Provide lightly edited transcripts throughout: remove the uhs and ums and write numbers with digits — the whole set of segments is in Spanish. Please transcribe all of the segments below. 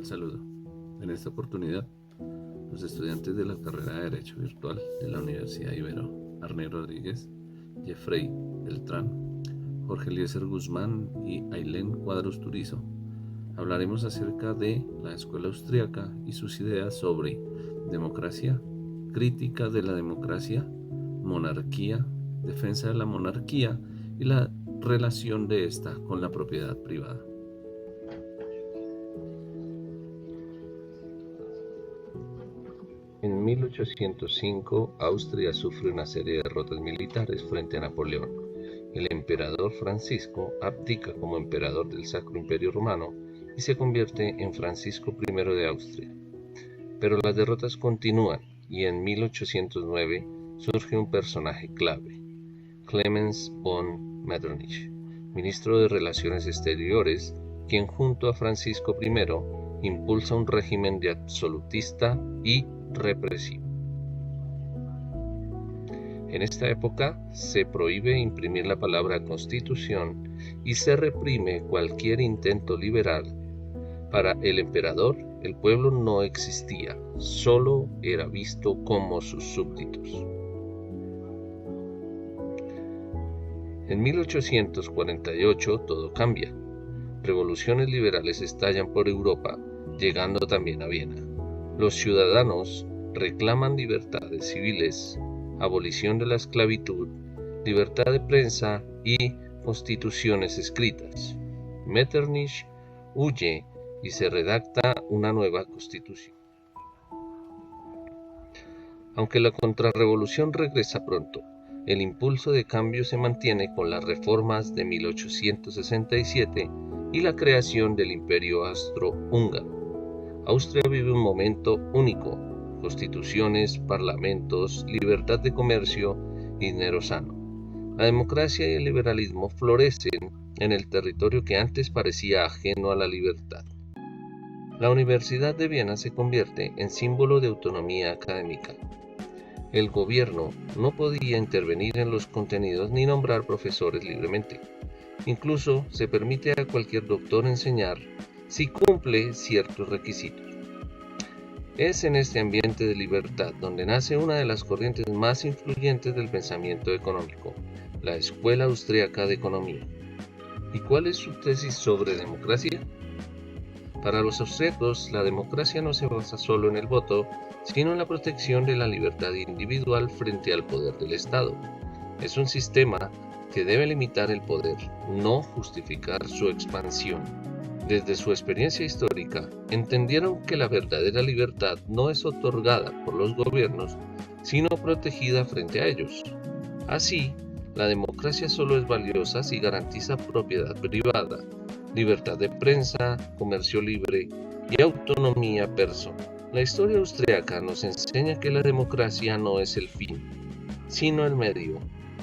cordial saludo. En esta oportunidad, los estudiantes de la carrera de Derecho Virtual de la Universidad Ibero, Arne Rodríguez, Jeffrey Beltrán, Jorge Eliezer Guzmán y Ailén Cuadros Turizo, hablaremos acerca de la escuela austríaca y sus ideas sobre democracia, crítica de la democracia, monarquía, defensa de la monarquía y la relación de esta con la propiedad privada. En 1805, Austria sufre una serie de derrotas militares frente a Napoleón. El emperador Francisco abdica como emperador del Sacro Imperio Romano y se convierte en Francisco I de Austria. Pero las derrotas continúan y en 1809 surge un personaje clave, Clemens von Metternich, ministro de Relaciones Exteriores, quien junto a Francisco I impulsa un régimen de absolutista y represivo. En esta época se prohíbe imprimir la palabra Constitución y se reprime cualquier intento liberal. Para el emperador, el pueblo no existía, solo era visto como sus súbditos. En 1848 todo cambia. Revoluciones liberales estallan por Europa, llegando también a Viena. Los ciudadanos reclaman libertades civiles, abolición de la esclavitud, libertad de prensa y constituciones escritas. Metternich huye y se redacta una nueva constitución. Aunque la contrarrevolución regresa pronto, el impulso de cambio se mantiene con las reformas de 1867 y la creación del Imperio Austrohúngaro. Austria vive un momento único: constituciones, parlamentos, libertad de comercio y dinero sano. La democracia y el liberalismo florecen en el territorio que antes parecía ajeno a la libertad. La Universidad de Viena se convierte en símbolo de autonomía académica. El gobierno no podía intervenir en los contenidos ni nombrar profesores libremente. Incluso se permite a cualquier doctor enseñar si cumple ciertos requisitos. Es en este ambiente de libertad donde nace una de las corrientes más influyentes del pensamiento económico, la Escuela Austríaca de Economía. ¿Y cuál es su tesis sobre democracia? Para los austríacos, la democracia no se basa solo en el voto, sino en la protección de la libertad individual frente al poder del Estado. Es un sistema que debe limitar el poder, no justificar su expansión. Desde su experiencia histórica, entendieron que la verdadera libertad no es otorgada por los gobiernos, sino protegida frente a ellos. Así, la democracia solo es valiosa si garantiza propiedad privada, libertad de prensa, comercio libre y autonomía personal. La historia austríaca nos enseña que la democracia no es el fin, sino el medio,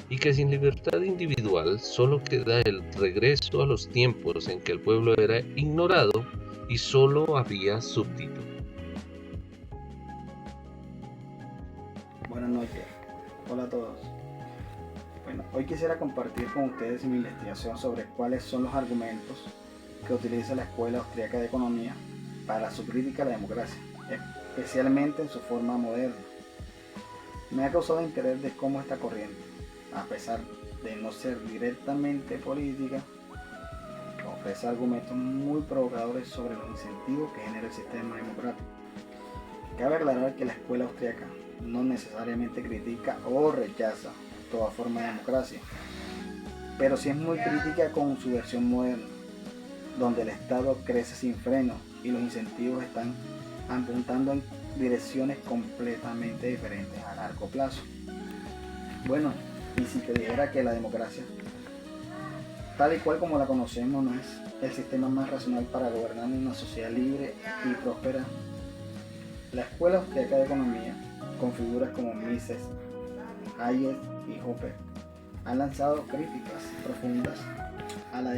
y que sin libertad individual solo queda el regreso a los tiempos en que el pueblo era ignorado y solo había súbdito. Buenas noches, hola a todos. Bueno, hoy quisiera compartir con ustedes mi investigación sobre cuáles son los argumentos que utiliza la Escuela Austríaca de Economía para su crítica a la democracia, especialmente en su forma moderna. Me ha causado interés de cómo esta corriente, a pesar de no ser directamente política, ofrece argumentos muy provocadores sobre los incentivos que genera el sistema democrático. Cabe aclarar que la escuela austríaca no necesariamente critica o rechaza toda forma de democracia, pero sí es muy crítica con su versión moderna, donde el Estado crece sin freno y los incentivos están apuntando en direcciones completamente diferentes a largo plazo. Bueno, y si te dijera que la democracia, tal y cual como la conocemos, no es el sistema más racional para gobernar una sociedad libre y próspera, la Escuela Austríaca de Economía, con figuras como Mises, Hayek y Hopper, han lanzado críticas profundas a la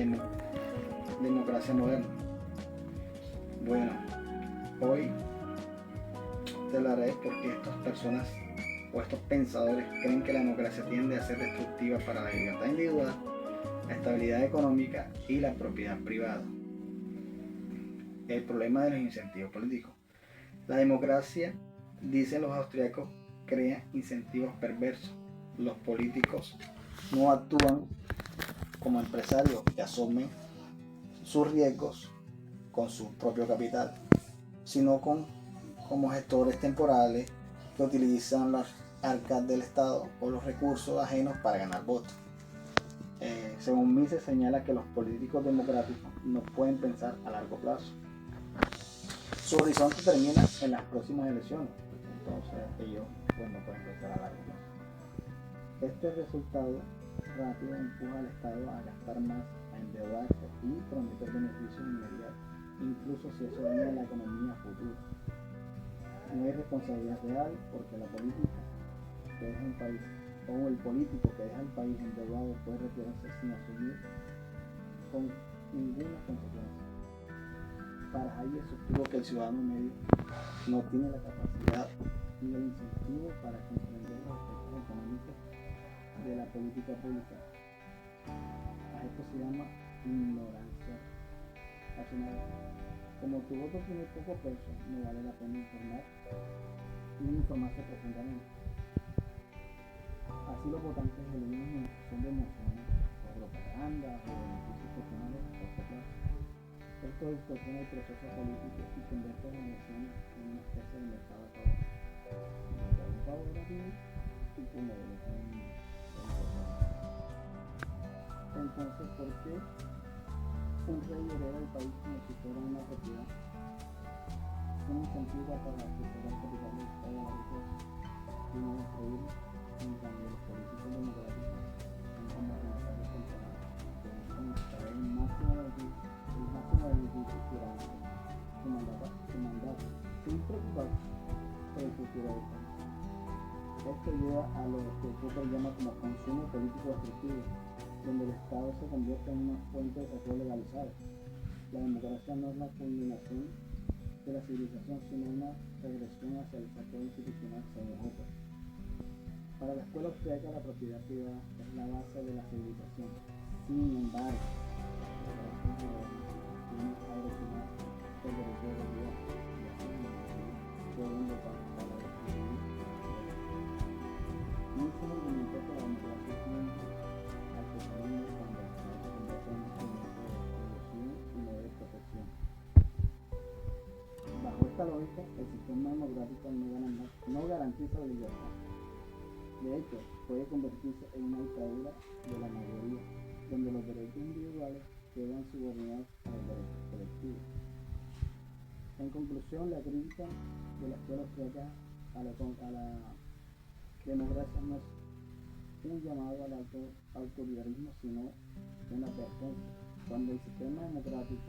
democracia moderna. Bueno, hoy te hablaré de por qué estas personas o estos pensadores creen que la democracia tiende a ser destructiva para la libertad individual, la estabilidad económica y la propiedad privada. el problema de los incentivos políticos. La democracia, dicen los austriacos, crea incentivos perversos. Los políticos no actúan como empresarios que asumen sus riesgos con su propio capital, sino como gestores temporales que utilizan las arcas del Estado o los recursos ajenos para ganar votos. Según Mises, señala que los políticos democráticos no pueden pensar a largo plazo. Su horizonte termina en las próximas elecciones, entonces ellos pues, no pueden pensar a largo plazo. Este resultado rápido empuja al Estado a gastar más, a endeudarse y prometer beneficios inmediatos, incluso si eso daña la economía futura. No hay responsabilidad real porque la política que deja un país o el político que deja el país endeudado puede retirarse sin asumir con ninguna consecuencia. Para Hayek sostuvo que el ciudadano medio no tiene la capacidad ni el incentivo para comprender los efectos económicos de la política pública. A esto se llama ignorancia racional. Como tu voto tiene poco peso, no vale la pena informar ni informarse profundamente. Así los votantes eligen en función de emociones o propaganda o beneficios personales a corto plazo. Esto distorsiona el proceso político y convierte las elecciones en una especie de mercado a favor. Mercado a favor a ti y tú me debes un Entonces, ¿por qué un rey hereda el país como si fuera una propiedad? Un incentivo para recuperar el capital del Estado a la riqueza y no destruirlo. En cambio, los políticos democráticos son como adversarios temporales que buscan extraer el máximo beneficio durante su mandato, sin preocuparse por el futuro del país. Esto lleva a lo que Popper llama como consumo político destructivo, donde el Estado se convierte en una fuente de saqueo legalizado. La democracia no es la culminación de la civilización, sino una regresión hacia el saqueo institucional, según Popper. Para la escuela austríaca, la propiedad privada es la base de la civilización. Sin embargo, tiene a originar el derecho de vida y así pueden votar para decidir. Muchos argumentos que la democracia tiene al que tenemos cuando el Estado se convierte en un instrumento de regulación y no de protección. Bajo esta lógica, el sistema democrático no garantiza la libertad. De hecho, puede convertirse en una dictadura de la mayoría, donde los derechos individuales quedan subordinados a los derechos colectivos. En conclusión, la crítica de la escuela austríaca a la democracia no es un llamado al autoritarismo, sino una advertencia. Cuando el sistema democrático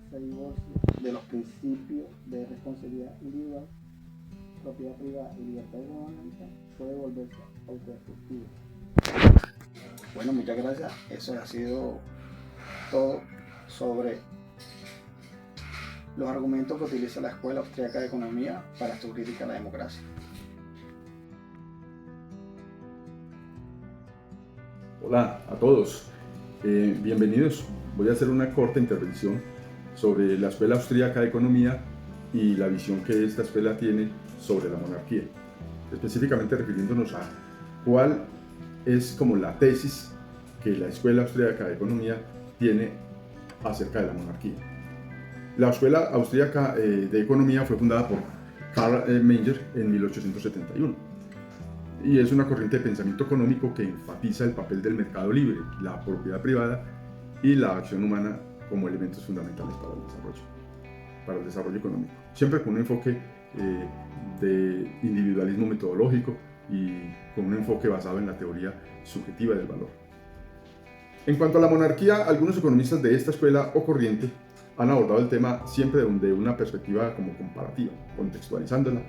se divorcia de los principios de responsabilidad individual, propiedad privada y libertad económica, puede volverse autodestructivo. Bueno, muchas gracias. Eso ha sido todo sobre los argumentos que utiliza la Escuela Austríaca de Economía para su crítica a la democracia. Hola a todos, bienvenidos. Voy a hacer una corta intervención sobre la Escuela Austríaca de Economía y la visión que esta escuela tiene sobre la monarquía, específicamente refiriéndonos a cuál es como la tesis que la Escuela Austríaca de Economía tiene acerca de la monarquía. La Escuela Austríaca de Economía fue fundada por Karl Menger en 1871 y es una corriente de pensamiento económico que enfatiza el papel del mercado libre, la propiedad privada y la acción humana como elementos fundamentales para el desarrollo económico, siempre con un enfoque de individualismo metodológico y con un enfoque basado en la teoría subjetiva del valor. En cuanto a la monarquía, algunos economistas de esta escuela o corriente han abordado el tema siempre desde una perspectiva como comparativa, contextualizándola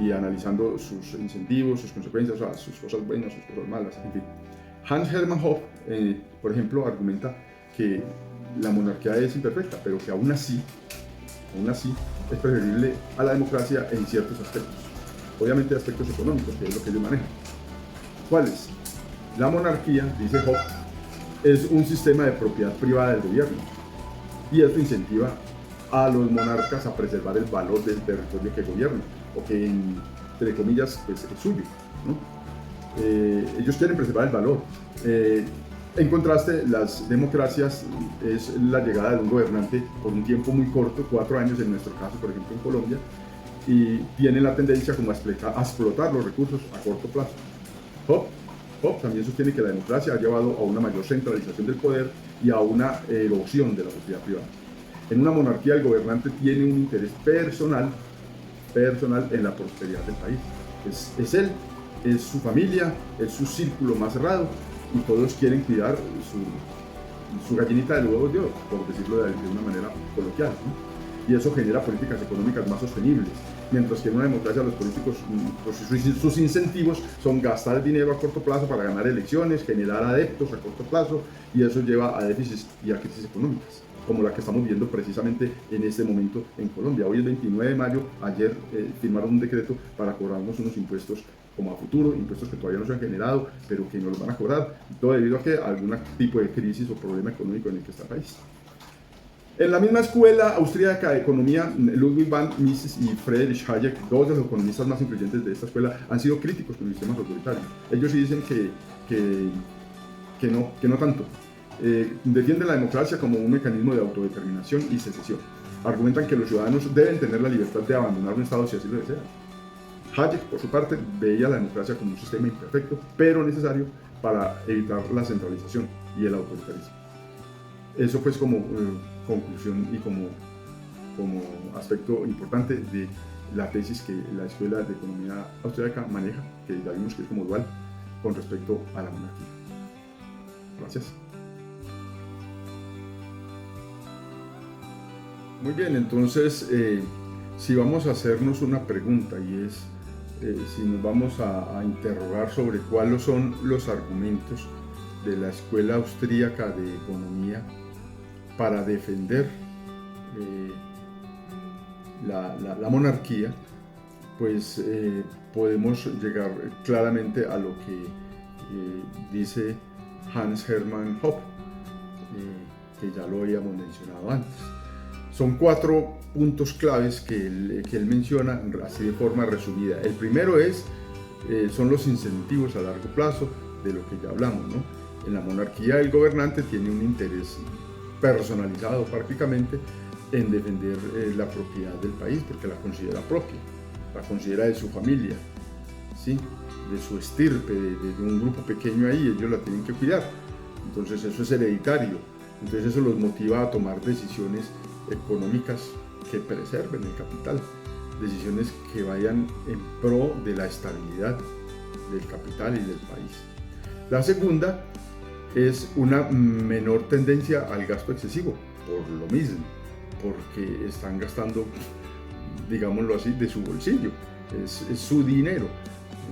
y analizando sus incentivos, sus consecuencias, o sea, sus cosas buenas, sus cosas malas, en fin. Hans Hermann Hoppe, por ejemplo, argumenta que la monarquía es imperfecta, pero que aún así es preferible a la democracia en ciertos aspectos. Obviamente aspectos económicos, que es lo que ellos manejan. ¿Cuáles? La monarquía, dice Hoppe, es un sistema de propiedad privada del gobierno y esto incentiva a los monarcas a preservar el valor del territorio que gobierna, o que entre comillas pues, es suyo, ¿no? Ellos quieren preservar el valor. En contraste, las democracias es la llegada de un gobernante por un tiempo muy corto, 4 años en nuestro caso, por ejemplo en Colombia, y tienen la tendencia como a explotar los recursos a corto plazo. Hobbes también sostiene que la democracia ha llevado a una mayor centralización del poder y a una erosión de la propiedad privada. En una monarquía el gobernante tiene un interés personal en la prosperidad del país. Es él, es su familia, es su círculo más cerrado y todos quieren cuidar su gallinita de los huevos de oro, por decirlo de una manera coloquial, ¿no? Y eso genera políticas económicas más sostenibles, mientras que en una democracia los políticos, pues, sus incentivos son gastar dinero a corto plazo para ganar elecciones, generar adeptos a corto plazo, y eso lleva a déficits y a crisis económicas, como la que estamos viendo precisamente en este momento en Colombia. Hoy es 29 de mayo, ayer firmaron un decreto para cobrarnos unos impuestos como a futuro, impuestos que todavía no se han generado, pero que no los van a cobrar, todo debido a que algún tipo de crisis o problema económico en el que está el país. En la misma escuela austríaca de economía, Ludwig van Mises y Friedrich Hayek, dos de los economistas más influyentes de esta escuela, han sido críticos con los sistemas autoritarios. Ellos sí dicen que no tanto. Defienden la democracia como un mecanismo de autodeterminación y secesión. Argumentan que los ciudadanos deben tener la libertad de abandonar un Estado si así lo desean. Hayek, por su parte, veía la democracia como un sistema imperfecto, pero necesario para evitar la centralización y el autoritarismo. Eso pues como conclusión y como aspecto importante de la tesis que la Escuela de Economía Austríaca maneja, que ya vimos que es como dual con respecto a la monarquía. Gracias. Muy bien, entonces si vamos a hacernos una pregunta, y es si nos vamos a interrogar sobre cuáles son los argumentos de la Escuela Austríaca de Economía para defender la monarquía, pues podemos llegar claramente a lo que dice Hans Hermann Hoppe, que ya lo habíamos mencionado antes. Son 4 puntos claves que él menciona así de forma resumida. El primero son los incentivos a largo plazo, de lo que ya hablamos, ¿no? En la monarquía el gobernante tiene un interés personalizado prácticamente en defender la propiedad del país, porque la considera propia, la considera de su familia, ¿sí? De su estirpe, de un grupo pequeño ahí, ellos la tienen que cuidar. Entonces eso es hereditario, entonces eso los motiva a tomar decisiones económicas que preserven el capital, decisiones que vayan en pro de la estabilidad del capital y del país. La segunda es una menor tendencia al gasto excesivo, por lo mismo, porque están gastando, digámoslo así, de su bolsillo, es su dinero.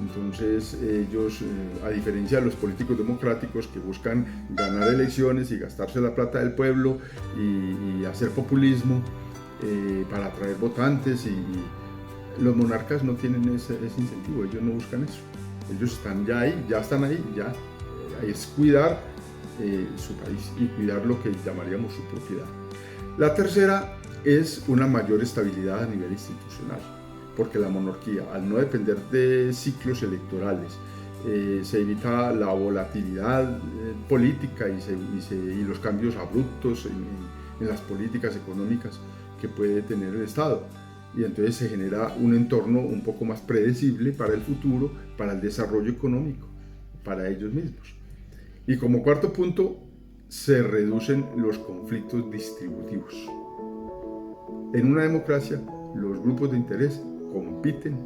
Entonces ellos, a diferencia de los políticos democráticos que buscan ganar elecciones y gastarse la plata del pueblo y hacer populismo para atraer votantes, y los monarcas no tienen ese incentivo, ellos no buscan eso. Ellos están ya ahí, es cuidar su país y cuidar lo que llamaríamos su propiedad. La tercera es una mayor estabilidad a nivel institucional, porque la monarquía, al no depender de ciclos electorales, se evita la volatilidad política y los cambios abruptos en las políticas económicas que puede tener el Estado. Y entonces se genera un entorno un poco más predecible para el futuro, para el desarrollo económico, para ellos mismos. Y como cuarto punto, se reducen los conflictos distributivos. En una democracia, los grupos de interés compiten,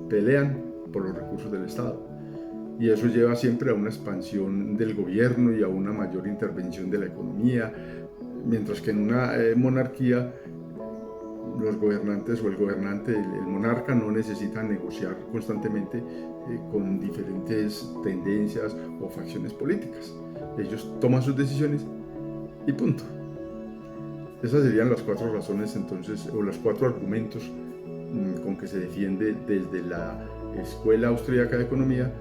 pelean por los recursos del Estado, y eso lleva siempre a una expansión del gobierno y a una mayor intervención de la economía, mientras que en una monarquía los gobernantes o el gobernante, el monarca, no necesita negociar constantemente con diferentes tendencias o facciones políticas. Ellos toman sus decisiones y punto. Esas serían las 4 razones entonces, o los 4 argumentos con que se defiende desde la Escuela Austríaca de Economía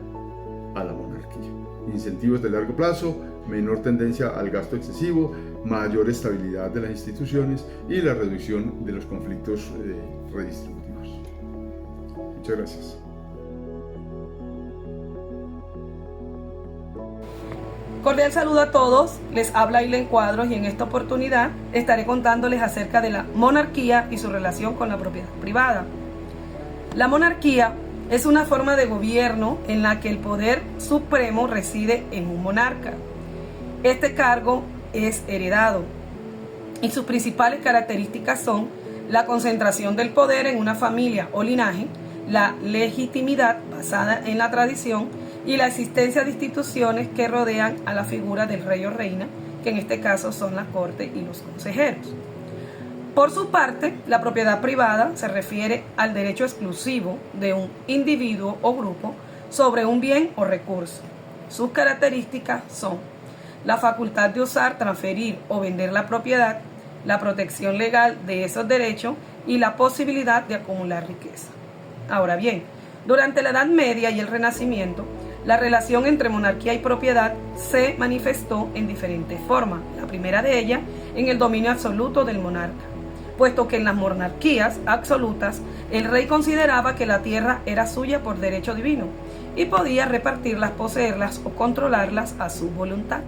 a la monarquía. Incentivos de largo plazo, menor tendencia al gasto excesivo, mayor estabilidad de las instituciones y la reducción de los conflictos redistributivos. Muchas gracias. Cordial saludo a todos, les habla Ailén Cuadros y en esta oportunidad estaré contándoles acerca de la monarquía y su relación con la propiedad privada. La monarquía es una forma de gobierno en la que el poder supremo reside en un monarca. Este cargo es heredado y sus principales características son la concentración del poder en una familia o linaje, la legitimidad basada en la tradición y la existencia de instituciones que rodean a la figura del rey o reina, que en este caso son la corte y los consejeros. Por su parte, la propiedad privada se refiere al derecho exclusivo de un individuo o grupo sobre un bien o recurso. Sus características son la facultad de usar, transferir o vender la propiedad, la protección legal de esos derechos y la posibilidad de acumular riqueza. Ahora bien, durante la Edad Media y el Renacimiento, la relación entre monarquía y propiedad se manifestó en diferentes formas. La primera de ellas en el dominio absoluto del monarca, puesto que en las monarquías absolutas el rey consideraba que la tierra era suya por derecho divino y podía repartirlas, poseerlas o controlarlas a su voluntad.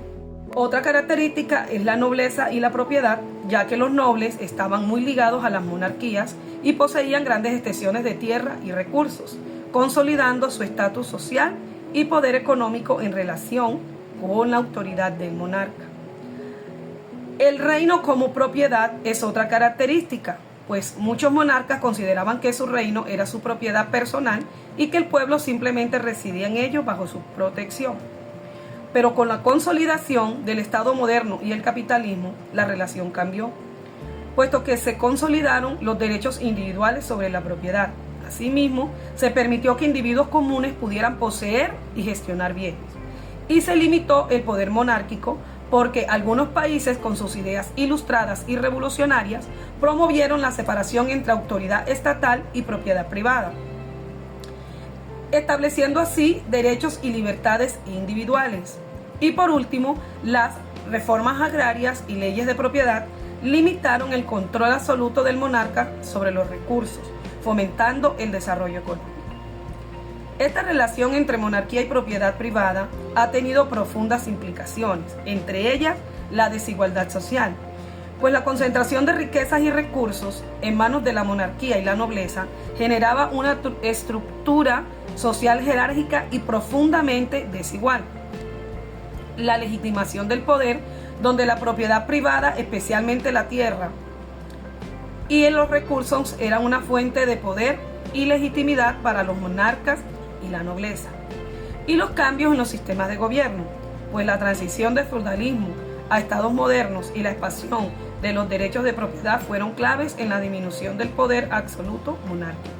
Otra característica es la nobleza y la propiedad, ya que los nobles estaban muy ligados a las monarquías y poseían grandes extensiones de tierra y recursos, consolidando su estatus social y poder económico en relación con la autoridad del monarca. El reino como propiedad es otra característica, pues muchos monarcas consideraban que su reino era su propiedad personal y que el pueblo simplemente residía en ello bajo su protección. Pero con la consolidación del Estado moderno y el capitalismo, la relación cambió, puesto que se consolidaron los derechos individuales sobre la propiedad. Asimismo, se permitió que individuos comunes pudieran poseer y gestionar bienes. Y se limitó el poder monárquico porque algunos países, con sus ideas ilustradas y revolucionarias, promovieron la separación entre autoridad estatal y propiedad privada, estableciendo así derechos y libertades individuales. Y por último, las reformas agrarias y leyes de propiedad limitaron el control absoluto del monarca sobre los recursos, fomentando el desarrollo económico. Esta relación entre monarquía y propiedad privada ha tenido profundas implicaciones, entre ellas la desigualdad social, pues la concentración de riquezas y recursos en manos de la monarquía y la nobleza generaba una estructura social jerárquica y profundamente desigual. La legitimación del poder, donde la propiedad privada, especialmente la tierra y en los recursos, eran una fuente de poder y legitimidad para los monarcas y la nobleza. Y los cambios en los sistemas de gobierno, pues la transición del feudalismo a estados modernos y la expansión de los derechos de propiedad fueron claves en la disminución del poder absoluto monárquico.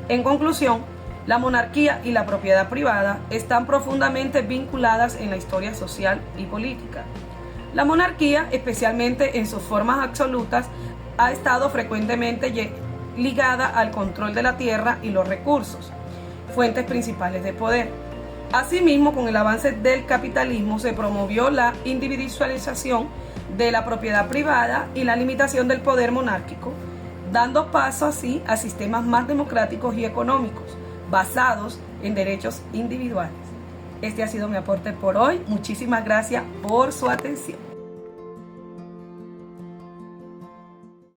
En conclusión, la monarquía y la propiedad privada están profundamente vinculadas en la historia social y política. La monarquía, especialmente en sus formas absolutas, ha estado frecuentemente ligada al control de la tierra y los recursos, fuentes principales de poder. Asimismo, con el avance del capitalismo se promovió la individualización de la propiedad privada y la limitación del poder monárquico, dando paso así a sistemas más democráticos y económicos, basados en derechos individuales. Este ha sido mi aporte por hoy. Muchísimas gracias por su atención.